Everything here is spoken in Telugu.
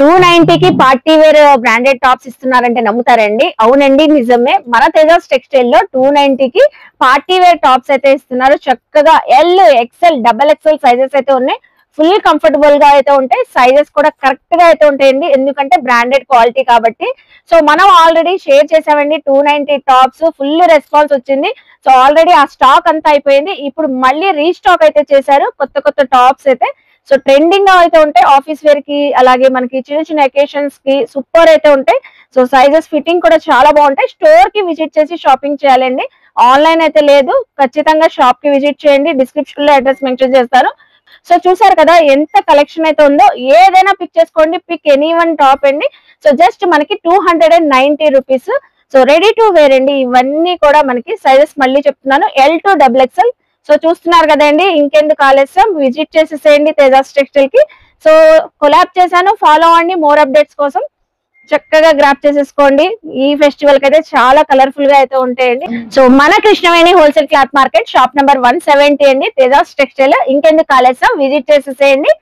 290 కి పార్టీ వేర్ బ్రాండెడ్ టాప్స్ ఇస్తున్నారంటే నమ్ముతారండి? అవునండి, నిజమే. మన తేజాస్ టెక్స్టైల్ లో 290 కి పార్టీ వేర్ టాప్స్ అయితే ఇస్తున్నారు. చక్కగా L, XL, double XL sizes అయితే ఉన్నాయి. ఫుల్ కంఫర్టబుల్ గా అయితే ఉంటాయి. సైజెస్ కూడా కరెక్ట్ గా అయితే ఉంటాయండి, ఎందుకంటే బ్రాండెడ్ క్వాలిటీ కాబట్టి. సో మనం ఆల్రెడీ షేర్ చేసామండి 290 టాప్స్. ఫుల్ రెస్పాన్స్ వచ్చింది. సో ఆల్రెడీ ఆ స్టాక్ అంతా అయిపోయింది. ఇప్పుడు మళ్ళీ రీస్టాక్ అయితే చేశారు కొత్త కొత్త టాప్స్ అయితే. సో ట్రెండింగ్ గా అయితే ఉంటాయి. ఆఫీస్ వేర్ కి, అలాగే మనకి చిన్న చిన్న అకేషన్స్ కి సూపర్ అయితే ఉంటాయి. సో సైజెస్ ఫిట్టింగ్ కూడా చాలా బాగుంటాయి. స్టోర్ కి విజిట్ చేసి షాపింగ్ చేయాలండి, ఆన్లైన్ అయితే లేదు. ఖచ్చితంగా షాప్ కి విజిట్ చేయండి. డిస్క్రిప్షన్ లో అడ్రస్ మెన్షన్ చేస్తాను. సో చూసారు కదా ఎంత కలెక్షన్ అయితే ఉందో. ఏదైనా పిక్ చేసుకోండి, పిక్ ఎనీ వన్ టాప్ అండి. సో జస్ట్ మనకి 290 rupees. So ready to wear అండి. ఇవన్నీ కూడా మనకి సైజెస్ మళ్ళీ చెప్తున్నాను, L to double XL. So చూస్తున్నారు కదండి, ఇంకెందుకు ఆలస్యం, విజిట్ చేసేసేయండి తేజాస్ టెక్స్టైల్ కి. సో కొలాబ్ చేశాను, ఫాలో అవ్వండి మోర్ అప్డేట్స్ కోసం. చక్కగా గ్రాప్ చేసేసుకోండి. ఈ ఫెస్టివల్ కి అయితే చాలా కలర్ఫుల్ గా అయితే ఉంటాయండి. సో మన Krishnaveni wholesale cloth market, shop number 170 అండి, తేజాస్ టెక్స్టైల్. ఇంకెందుకు ఆలస్యం, విజిట్ చేసేసేయండి.